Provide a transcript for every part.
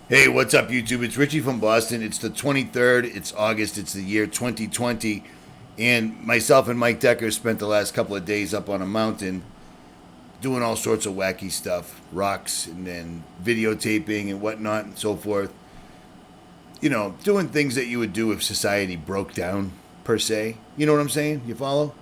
Hey, what's up, YouTube? It's Richie from Boston. It's the 23rd. It's August. It's the year 2020. And myself and Mike Decker spent the last couple of days up on a mountain doing all sorts of wacky stuff, rocks and then videotaping and whatnot and so forth. You know, doing things that you would do if society broke down, per se. You know what I'm saying? You follow?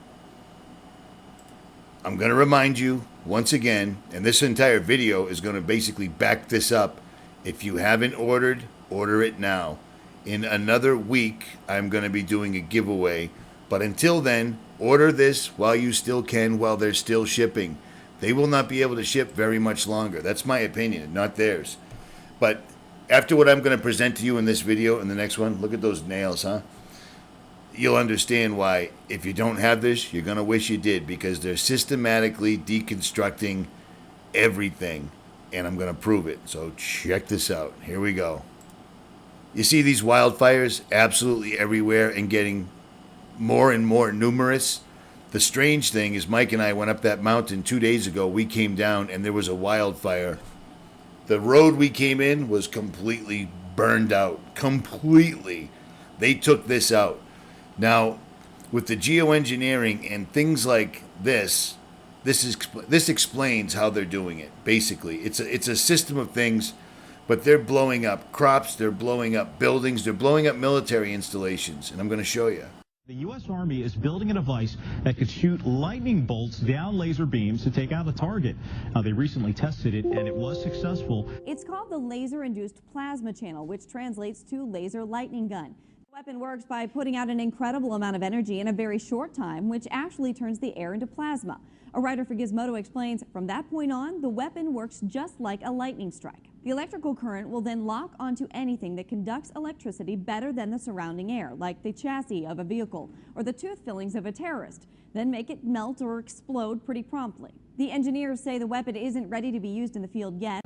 I'm going to remind you once again, and this entire video is going to basically back this up. If you haven't ordered, order it now. In another week, I'm going to be doing a giveaway. But until then, order this while you still can, while they're still shipping. They will not be able to ship very much longer. That's my opinion, not theirs. But after what I'm going to present to you in this video and the next one, look at those nails, huh? You'll understand why, if you don't have this, you're going to wish you did, because they're systematically deconstructing everything. And I'm going to prove it. So check this out. Here we go. You see these wildfires absolutely everywhere and getting more and more numerous. The strange thing is Mike and I went up that mountain 2 days ago. We came down and there was a wildfire. The road we came in was completely burned out. Completely. They took this out. Now, with the geoengineering and things like this explains how they're doing it. Basically, it's a system of things, but they're blowing up crops, they're blowing up buildings, they're blowing up military installations, and I'm going to show you. The U.S. Army is building a device that could shoot lightning bolts down laser beams to take out a target. They recently tested it, and it was successful. It's called the Laser-Induced Plasma Channel, which translates to laser lightning gun. The weapon works by putting out an incredible amount of energy in a very short time, which actually turns the air into plasma. A writer for Gizmodo explains, from that point on, the weapon works just like a lightning strike. The electrical current will then lock onto anything that conducts electricity better than the surrounding air, like the chassis of a vehicle or the tooth fillings of a terrorist, then make it melt or explode pretty promptly. The engineers say the weapon isn't ready to be used in the field yet.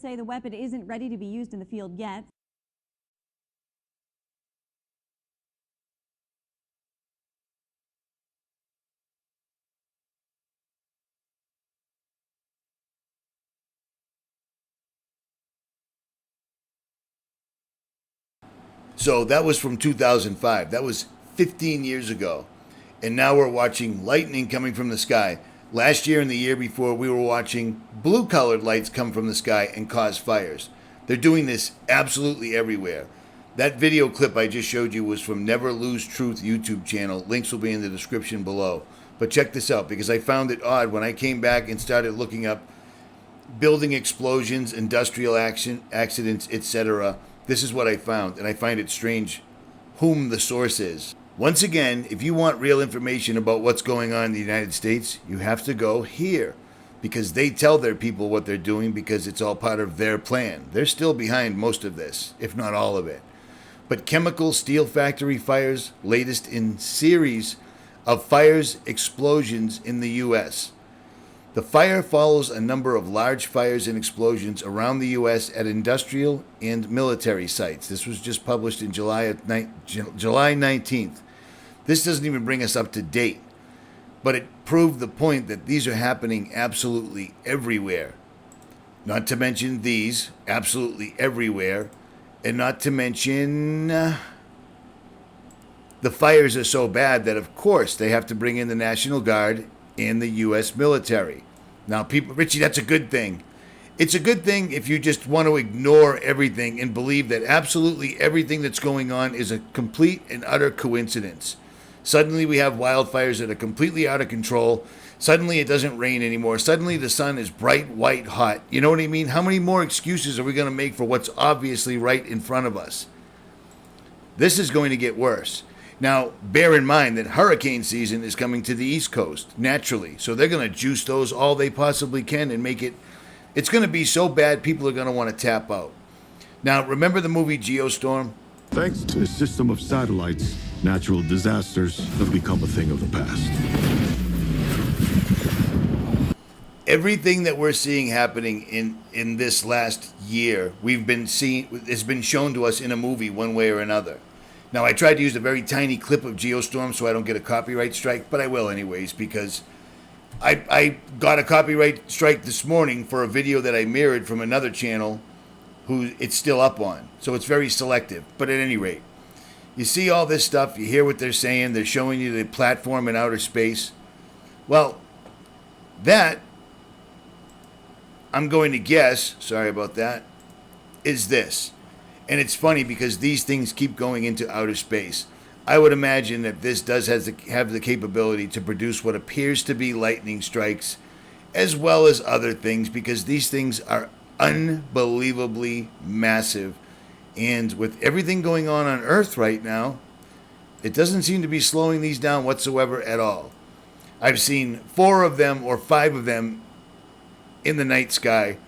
Say the weapon isn't ready to be used in the field yet. So that was from 2005. That was 15 years ago. And now we're watching lightning coming from the sky. Last year and the year before, we were watching blue-colored lights come from the sky and cause fires. They're doing this absolutely everywhere. That video clip I just showed you was from Never Lose Truth YouTube channel. Links will be in the description below. But check this out, because I found it odd when I came back and started looking up building explosions, industrial accidents, etc. This is what I found, and I find it strange whom the source is. Once again, if you want real information about what's going on in the United States, you have to go here, because they tell their people what they're doing, because it's all part of their plan. They're still behind most of this, if not all of it. But chemical steel factory fires, latest in series of fires, explosions in the U.S. The fire follows a number of large fires and explosions around the U.S. at industrial and military sites. This was just published in July 19th. This doesn't even bring us up to date, but it proved the point that these are happening absolutely everywhere. Not to mention these, absolutely everywhere, and not to mention the fires are so bad that, of course, they have to bring in the National Guard and the U.S. military. Now, people, Richie, that's a good thing. It's a good thing if you just want to ignore everything and believe that absolutely everything that's going on is a complete and utter coincidence. Suddenly we have wildfires that are completely out of control. Suddenly it doesn't rain anymore. Suddenly the sun is bright, white, hot. You know what I mean? How many more excuses are we going to make for what's obviously right in front of us? This is going to get worse. Now, bear in mind that hurricane season is coming to the East Coast, naturally. So they're going to juice those all they possibly can and make it... It's going to be so bad, people are going to want to tap out. Now, remember the movie Geostorm? Thanks to a system of satellites, natural disasters have become a thing of the past. everything that we're seeing happening in this last year, we've been seeing, it's been shown to us in a movie one way or another. Now, I tried to use a very tiny clip of Geostorm so I don't get a copyright strike, but I will anyways, because I got a copyright strike this morning for a video that I mirrored from another channel who it's still up on. So it's very selective. But at any rate, you see all this stuff, you hear what they're saying, they're showing you the platform in outer space. Well, that, I'm going to guess, sorry about that, is this. And it's funny because these things keep going into outer space. I would imagine that this does have the capability to produce what appears to be lightning strikes, as well as other things, because these things are unbelievably massive. And with everything going on Earth right now, it doesn't seem to be slowing these down whatsoever at all. I've seen 4 of them or 5 of them in the night sky.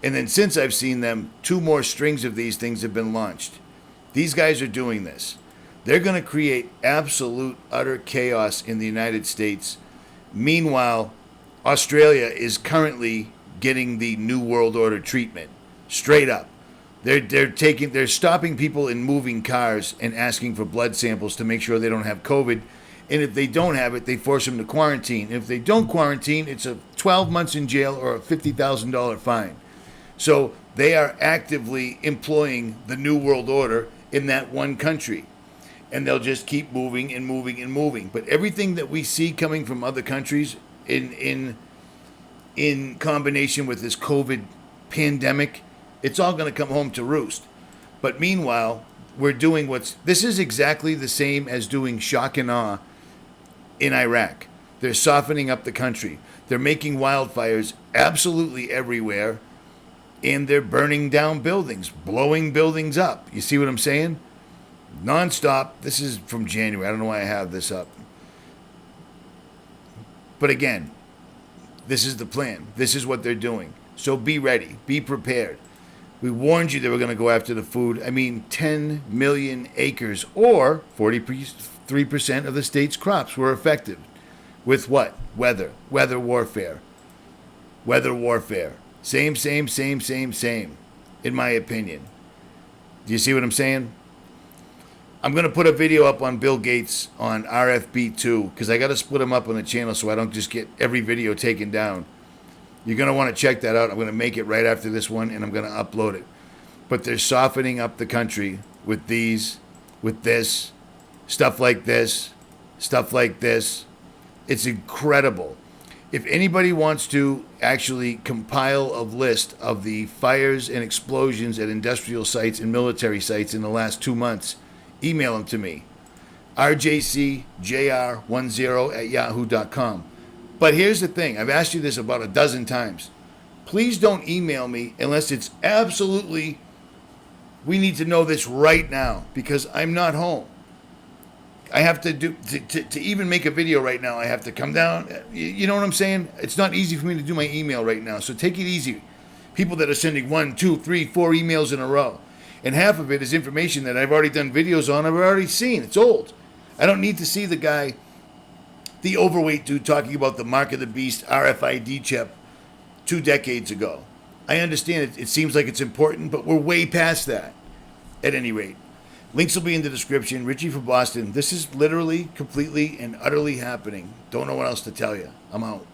And then since I've seen them, 2 more strings of these things have been launched. These guys are doing this. They're going to create absolute, utter chaos in the United States. Meanwhile, Australia is currently getting the New World Order treatment. Straight up. They're stopping people in moving cars and asking for blood samples to make sure they don't have COVID. And if they don't have it, they force them to quarantine. If they don't quarantine, it's a 12 months in jail or a $50,000 fine. So they are actively employing the New World Order in that one country. And they'll just keep moving and moving and moving. But everything that we see coming from other countries in combination with this COVID pandemic, it's all going to come home to roost. But meanwhile, we're doing this is exactly the same as doing shock and awe in Iraq. They're softening up the country. They're making wildfires absolutely everywhere. And they're burning down buildings, blowing buildings up. You see what I'm saying? Nonstop. This is from January. I don't know why I have this up. But again, this is the plan. This is what they're doing. So be ready. Be prepared. We warned you they were going to go after the food. I mean, 10 million acres or 43% of the state's crops were affected. With what? Weather. Weather warfare. Weather warfare. Same, in my opinion. Do you see what I'm saying? I'm going to put a video up on Bill Gates on RFB2 because I got to split them up on the channel so I don't just get every video taken down. You're going to want to check that out. I'm going to make it right after this one and I'm going to upload it. But they're softening up the country with these, with this, stuff like this, stuff like this. It's incredible. If anybody wants to actually compile a list of the fires and explosions at industrial sites and military sites in the last 2 months, email them to me. rjcjr10@yahoo.com. But here's the thing. I've asked you this about a dozen times. Please don't email me unless it's absolutely, we need to know this right now because I'm not home. I have to to even make a video right now, I have to come down. You know what I'm saying? It's not easy for me to do my email right now. So take it easy. People that are sending 1, 2, 3, 4 emails in a row. And half of it is information that I've already done videos on, I've already seen. It's old. I don't need to see the guy, the overweight dude, talking about the Mark of the Beast RFID chip 2 decades ago. I understand it seems like it's important, but we're way past that. At any rate. Links will be in the description. Richie for Boston. This is literally, completely, and utterly happening. Don't know what else to tell you. I'm out.